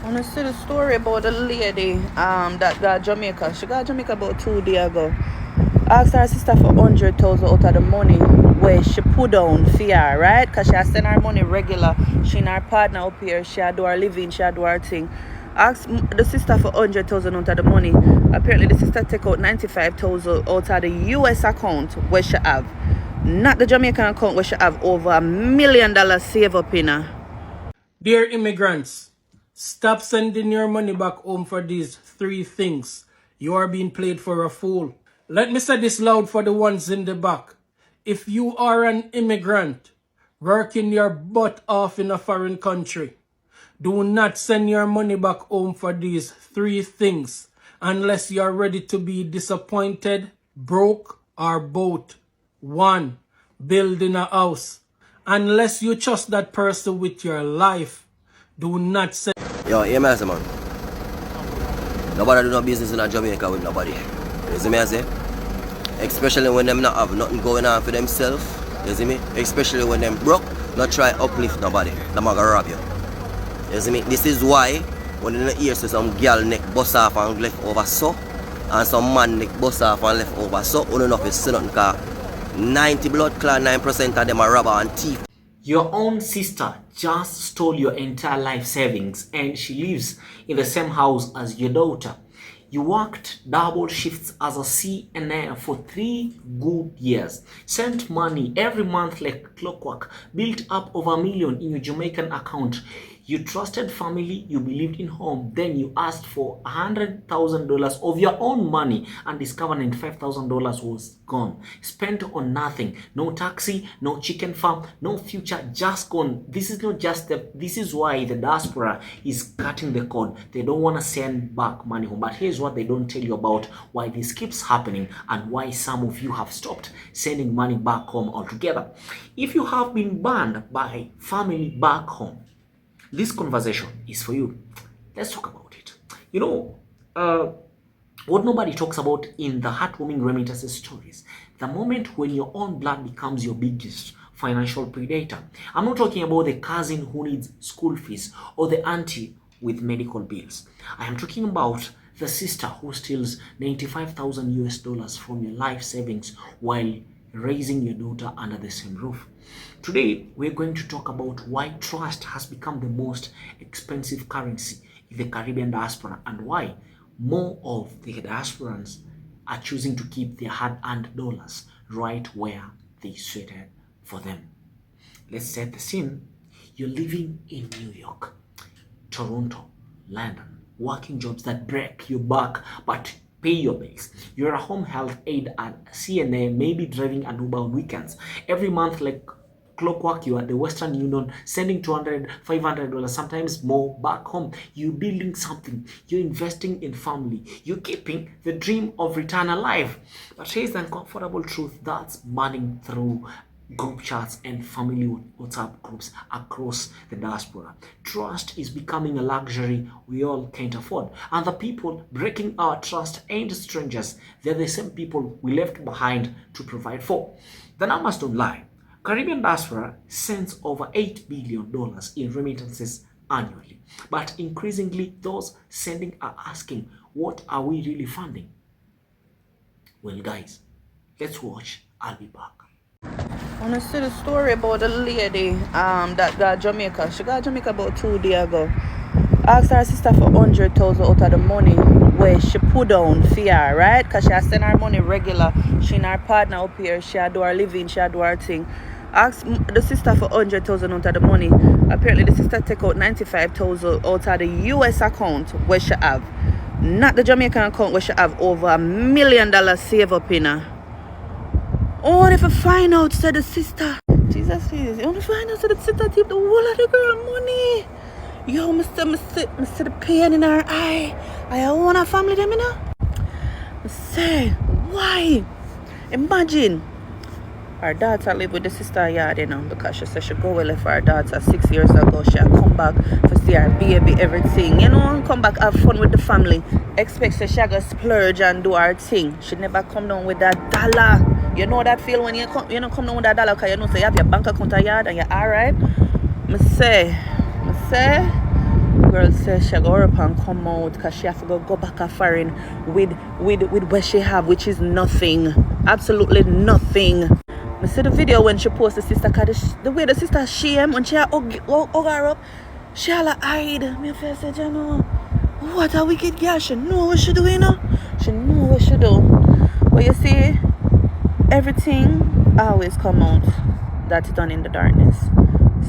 I want to see the story about the lady that got Jamaica. She got Jamaica about 2 days ago. Asked her sister for 100,000 out of the money where she put down for her, right? Because she has send her money regular. She and her partner up here. She had do her living, she had do her thing. Asked the sister for 100,000 out of the money. Apparently the sister take out 95,000 out of the US account where she have. Not the Jamaican account where she have over $1 million save up in her. Dear immigrants, stop sending your money back home for these three things. You are being played for a fool. Let me say this loud for the ones in the back. If you are an immigrant working your butt off in a foreign country, do not send your money back home for these three things unless you are ready to be disappointed, broke, or both. 1. Building a house. Unless you trust that person with your life, do not send. Yo, hear me I say, man. Nobody do no business in a Jamaica with nobody. You see me I say? Especially when them not have nothing going on for themselves. You see me? Especially when them broke, not try uplift nobody. Them are gonna rob you. You see me? This is why when you hear some girl neck bust off and left over so, and some man neck bust off and left over so, you don't know if it's nothing, because 90 blood clot, 9% of them are robber and thief. Your own sister just stole your entire life savings and she lives in the same house as your daughter. You worked double shifts as a CNA for 3 good years, sent money every month like clockwork, built up over $1 million in your Jamaican account. You trusted family, you believed in home, then you asked for $100,000 of your own money and discovered $95,000 was gone. Spent on nothing. No taxi, no chicken farm, no future, just gone. This is not just this is why the diaspora is cutting the cord. They don't want to send back money home. But here's what they don't tell you about why this keeps happening and why some of you have stopped sending money back home altogether. If you have been banned by family back home, this conversation is for you. Let's talk about it. You know, what nobody talks about in the heartwarming remittances stories, the moment when your own blood becomes your biggest financial predator. I'm not talking about the cousin who needs school fees or the auntie with medical bills. I am talking about the sister who steals 95,000 US dollars from your life savings while raising your daughter under the same roof. Today, we're going to talk about why trust has become the most expensive currency in the Caribbean diaspora and why more of the diasporans are choosing to keep their hard-earned dollars right where they sweated for them. Let's set the scene. You're living in New York, Toronto, London, working jobs that break your back but pay your bills. You're a home health aide at CNA, maybe driving an Uber on weekends. Every month, like clockwork, you are the Western Union sending $200, $500, sometimes more back home. You're building something. You're investing in family. You're keeping the dream of return alive. But here's the uncomfortable truth that's burning through group chats and family WhatsApp groups across the diaspora. Trust is becoming a luxury we all can't afford. And the people breaking our trust ain't strangers. They're the same people we left behind to provide for. The numbers don't lie. Caribbean diaspora sends over $8 billion in remittances annually. But increasingly, those sending are asking, what are we really funding? Well, guys, let's watch. I'll be back. I want to see the story about the lady that got Jamaica. She got Jamaica about 2 days ago. Asked her sister for 100,000 out of the money where she put down for her, right? Because she has send her money regular. She and her partner up here. She had do her living, she had do her thing. Asked the sister for 100,000 out of the money. Apparently the sister take out 95,000 out of the US account where she have. Not the Jamaican account where she have over $1 million save up in her. Oh, if I find out, said the sister. Jesus, please. You want to find out, said the sister tip the whole of the girl money. Yo, me see the pain in her eye. I want a family them, you know. I say, why? Imagine. Her daughter live with the sister yard, you know, because she said she go away left her daughter 6 years ago. She come back to see her baby, everything, you know, come back have fun with the family. Expect she go splurge and do her thing. She never come down with that dollar. You know that feel when you come down with that dollar because you know say you have your bank account a yard and you're alright. I say, girl says she go up and come out because she have to go back a foreign with what she have, which is nothing. Absolutely nothing. I see the video when she posted the sister, cause the way the sister shame when she hug her up, she all hide. Me feel say, you know, what a wicked girl. She know what she do, you know. She know what she do. But you see, everything always come out that's done in the darkness.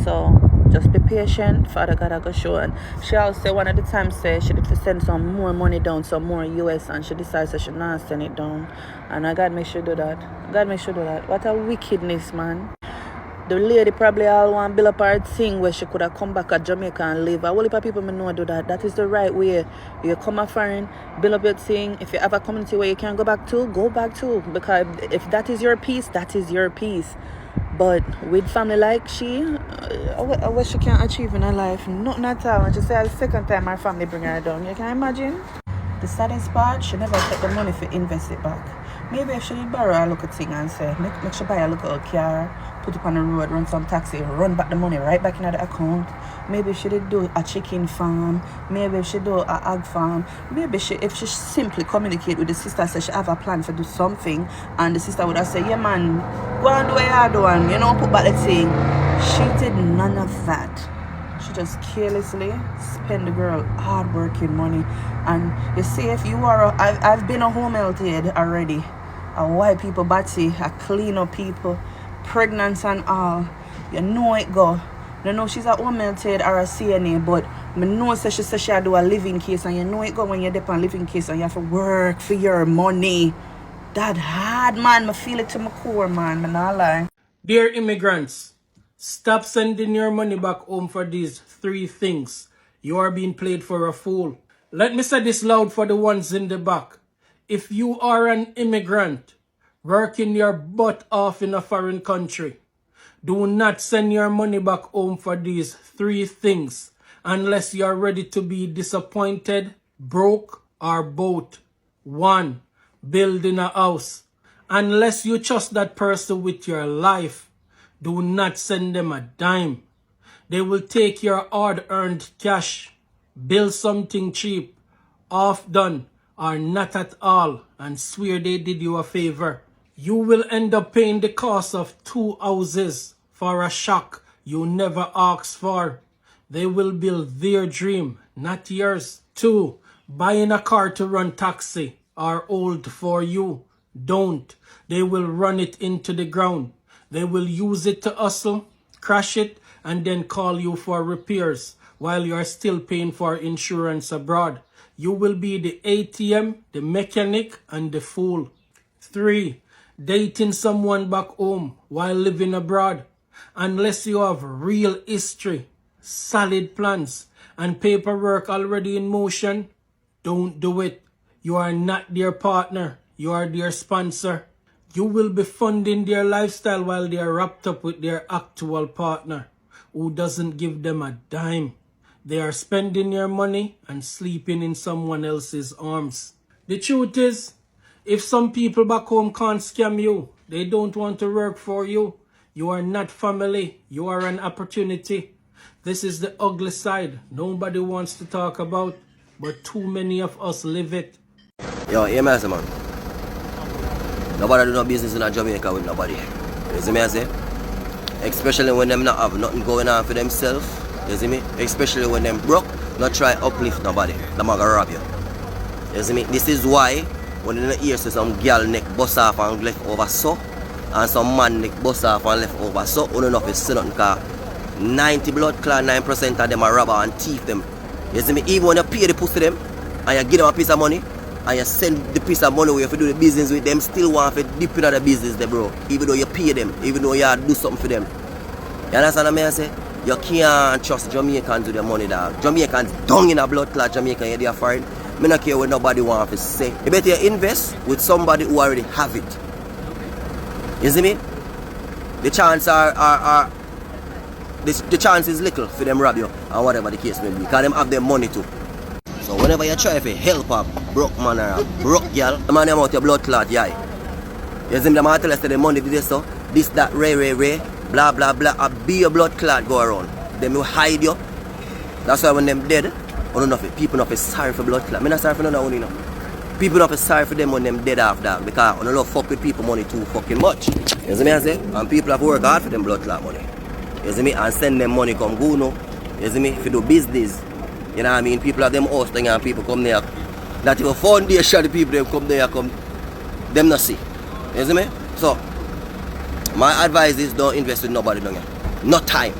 So just be patient. Father God I go show. And she also one of the times say she did send some more money down, some more US, and she decides that she not send it down. And I God make sure do that. God make sure do that. What a wickedness, man. The lady probably all want to build up her thing where she could have come back at Jamaica and live. A whole heap of people may know do that. That is the right way. You come a foreign, build up your thing. If you have a community where you can go back to, go back to. Because if that is your peace, that is your peace. But with family like she, what she can achieve in her life, nothing at all. And she said the second time her family bring her down. You can imagine? The saddest part, she never take the money to invest it back. Maybe if she did borrow a local thing and say, make she buy a local car, put it on the road, run some taxi, run back the money right back into the account. Maybe if she did do a chicken farm, maybe if she do a egg farm, maybe if she simply communicate with the sister, say she have a plan to do something, and the sister would have said, yeah man, go and do what you do and, you know, put back the thing. She did none of that. She just carelessly spend the girl hard-working money. And you see, if you are I've been a home health aide already, a white people body, a clean up people, pregnant and all. You know it go. You know she's a home health aide or a CNA, but I know she says she do a living case, and you know it go when you're on living case and you have to work for your money. That hard, man. I feel it to my core, man. I'm not lying. Dear immigrants, stop sending your money back home for these 3 things. You are being played for a fool. Let me say this loud for the ones in the back. If you are an immigrant working your butt off in a foreign country, do not send your money back home for these 3 things unless you are ready to be disappointed, broke, or both. 1. Building a house. Unless you trust that person with your life, do not send them a dime. They will take your hard-earned cash, build something cheap, half done, or not at all, and swear they did you a favor. You will end up paying the cost of 2 houses for a shock you never asked for. They will build their dream, not yours. 2. Buying a car to run taxi or hold for you. Don't. They will run it into the ground. They will use it to hustle, crash it, and then call you for repairs while you are still paying for insurance abroad. You will be the ATM, the mechanic, and the fool. 3. Dating someone back home while living abroad. Unless you have real history, solid plans, and paperwork already in motion, don't do it. You are not their partner. You are their sponsor. You will be funding their lifestyle while they are wrapped up with their actual partner, who doesn't give them a dime. They are spending your money and sleeping in someone else's arms. The truth is, if some people back home can't scam you, they don't want to work for you. You are not family. You are an opportunity. This is the ugly side nobody wants to talk about, but too many of us live it. Yo, hear me, man. Nobody do no business in Jamaica with nobody. You see me, I say? Especially when them not have nothing going on for themselves. You see me? Especially when them broke, not try uplift nobody. Them are gonna rob you. You see me? This is why when you hear some girl neck bust off and left over so, and some man neck bust off and left over so, you don't know if it's nothing, cause 90 blood clot, 9% of them are robber and thief them. You see me? Even when you pay the pussy them and you give them a piece of money, and you send the piece of money where you do the business with them, still want to dip into the business there, bro. Even though you pay them, even though you do something for them. You understand what I say? You can't trust Jamaicans with their money, dog. Jamaicans down in a blood clot, Jamaican, you're there for it. I don't care what nobody wants to say. You better invest with somebody who already have it. You see me? The chance the chance is little for them rob you, and whatever the case may be, because them have their money too. So whenever you try to help a broke man or a broke girl, the man them out your blood clot, yeah. You see me, the man tell us that the money did this, so this, that, ray, blah, blah, blah, a be a blood clot go around. Them will hide you. That's why when them dead, don't know if people not feel sorry for blood clot. I'm not sorry for none of you know. People not feel sorry for them when them dead off that because I don't love fuck with people money too fucking much. You see me I say? And people have to work hard for them blood clot money. You see me? And send them money come go no. You see me? If you do business. You know what I mean? People have them hosting and people come there. That if a foundation the people them come there come them not see. You see me? So my advice is don't invest with nobody down here. No time.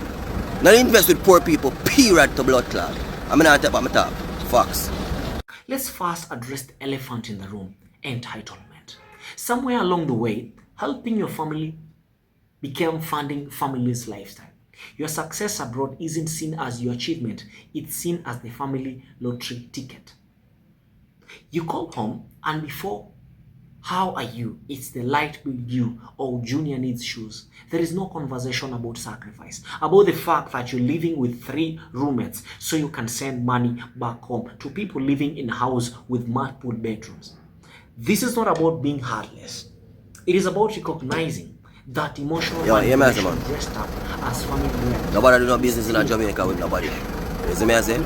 Not invest with poor people, period to blood clot. I'm not talking about my top. Facts. Let's first address the elephant in the room, entitlement. Somewhere along the way, helping your family became funding family's lifestyle. Your success abroad isn't seen as your achievement, it's seen as the family lottery ticket. You call home and before, how are you? It's the light bill due or junior needs shoes. There is no conversation about sacrifice, about the fact that you're living with 3 roommates so you can send money back home to people living in a house with multiple bedrooms. This is not about being heartless. It is about recognizing that emotional manipulation dressed up as family blend. Nobody do no business in Jamaica with nobody. You see me I say?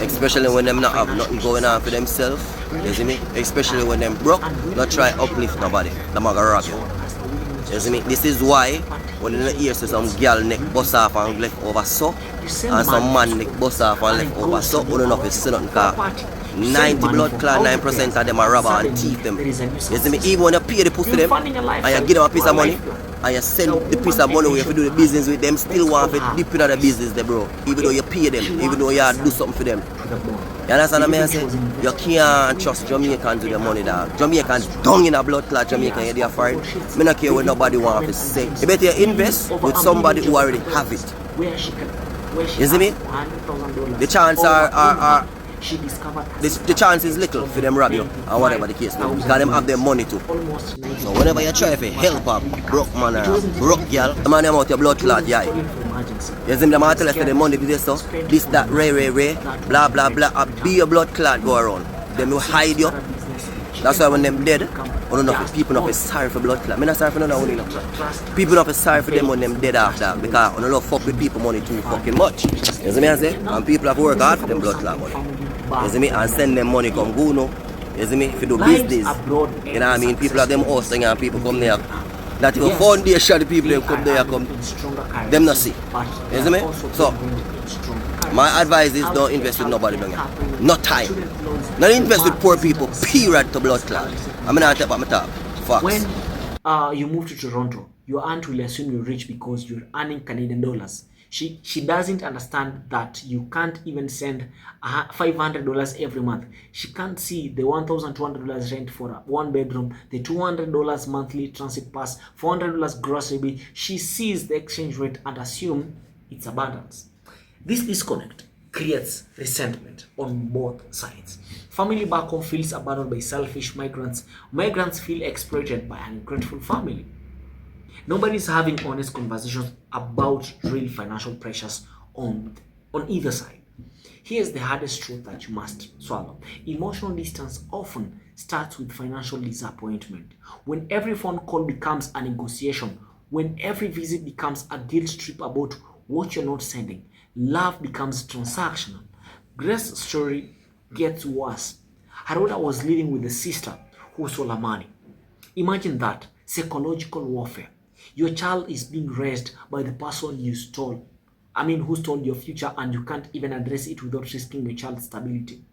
Especially when them not have nothing going on for themselves. You see me? Especially when them broke, not try uplift nobody. Them are gonna rob you. You see me? This is why when you hear some girl neck bust off and left over so, and some man neck bust off and left over so, you don't know if it's nothing cause 90 blood clot, 9% of them are robber and thief them. You see me? Even when you pay the pussy them and you give them a piece of money and you send the piece of money where you do the business with them, still want to dip into the business there, bro. Even though you pay them, even though you do something for them. You understand what I say? You can't trust Jamaicans with the money dog. Jamaicans down in a blood clot, Jamaican, you're there for it. I don't care what nobody wants to say. You better invest with somebody who already have it. You see me? The chances are the chance is little for them rob you and whatever the case may be because them have their money too. So whenever you try to help a broke man or a broke girl, the man them out your blood clot, yeah. You see me, them all tell us that the money be this stuff, this, that, ray, blah, blah, blah, a be a blood clot go around. Them will hide you. That's why when them dead, I don't know if people not sorry for blood clot. I'm not sorry for none of you know. People not sorry for them when them dead after because I don't love fuck with people money too fucking much. You see me I say? And people have to work hard for them blood clot money. You see me? And send them money come go no. You see me? If you do business, you know what I mean? People have them hosting and people come there. That if a foundation the people them come there come them not see. You see me? So my advice is don't invest with nobody down here. No time. Not invest with poor people, period to blood clot. I'm not talking about my top. Facts. When you move to Toronto, your aunt will assume you're rich because you're earning Canadian dollars. She doesn't understand that you can't even send $500 every month. She can't see the $1,200 rent for a 1 bedroom, the $200 monthly transit pass, $400 grocery bill. She sees the exchange rate and assumes it's abundance. This disconnect creates resentment on both sides. Family back home feels abandoned by selfish migrants. Migrants feel exploited by an ungrateful family. Nobody's having honest conversations about real financial pressures on either side. Here's the hardest truth that you must swallow. Emotional distance often starts with financial disappointment. When every phone call becomes a negotiation, when every visit becomes a guilt trip about what you're not sending, love becomes transactional. Grace's story gets worse. Her daughter was living with a sister who stole her money. Imagine that, psychological warfare. Your child is being raised by the person who stole your future, and you can't even address it without risking your child's stability.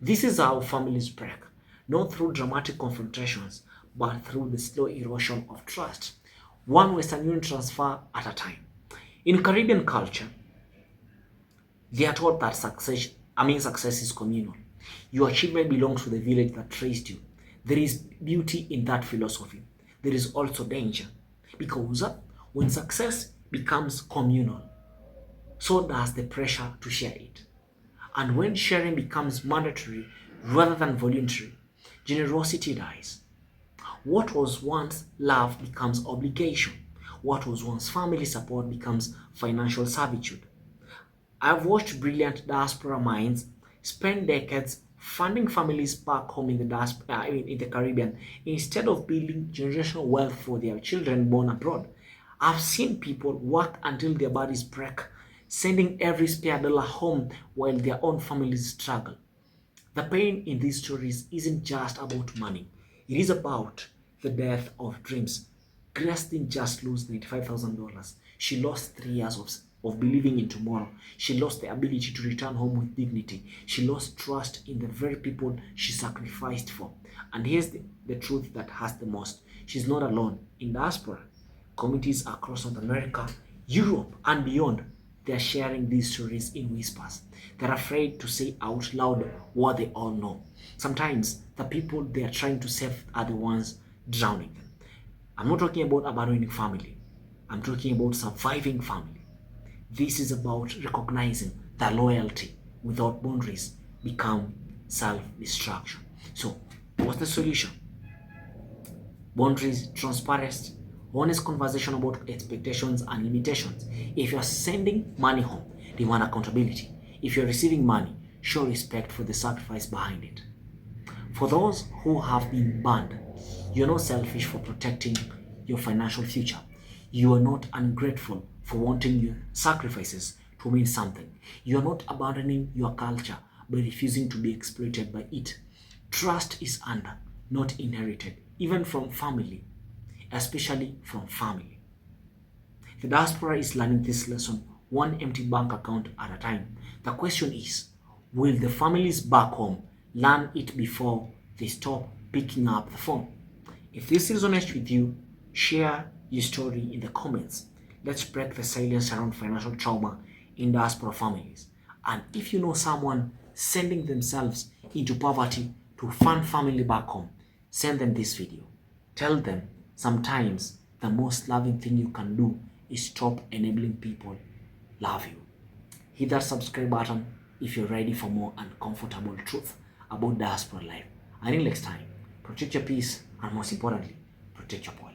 This is how families break, not through dramatic confrontations, but through the slow erosion of trust, one Western Union transfer at a time. In Caribbean culture, they are taught that success is communal. Your achievement belongs to the village that raised you. There is beauty in that philosophy. There is also danger. Because when success becomes communal, so does the pressure to share it. And when sharing becomes mandatory rather than voluntary, generosity dies. What was once love becomes obligation. What was once family support becomes financial servitude. I've watched brilliant diaspora minds spend decades funding families back home in the Caribbean instead of building generational wealth for their children born abroad. I've seen people work until their bodies break sending every spare dollar home while their own families struggle. The pain in these stories isn't just about money. It is about the death of dreams. Grace didn't just lose $95,000. She lost 3 years of believing in tomorrow. She lost the ability to return home with dignity. She lost trust in the very people she sacrificed for. And here's the truth that hurts the most. She's not alone. In diaspora, communities across North America, Europe, and beyond, they're sharing these stories in whispers. They're afraid to say out loud what they all know. Sometimes the people they are trying to save are the ones drowning them. I'm not talking about abandoning family. I'm talking about surviving family. This is about recognizing that loyalty without boundaries become self-destruction. So, what's the solution? Boundaries, transparency, honest conversation about expectations and limitations. If you're sending money home, demand accountability. If you're receiving money, show respect for the sacrifice behind it. For those who have been banned, you're not selfish for protecting your financial future. You are not ungrateful for wanting your sacrifices to mean something. You are not abandoning your culture by refusing to be exploited by it. Trust is earned, not inherited, even from family, especially from family. The diaspora is learning this lesson one empty bank account at a time. The question is, will the families back home learn it before they stop picking up the phone? If this resonates with you, share your story in the comments. Let's break the silence around financial trauma in diaspora families. And if you know someone sending themselves into poverty to fund family back home, send them this video. Tell them sometimes the most loving thing you can do is stop enabling people love you. Hit that subscribe button if you're ready for more uncomfortable truth about diaspora life. Until next time, protect your peace and most importantly, protect your point.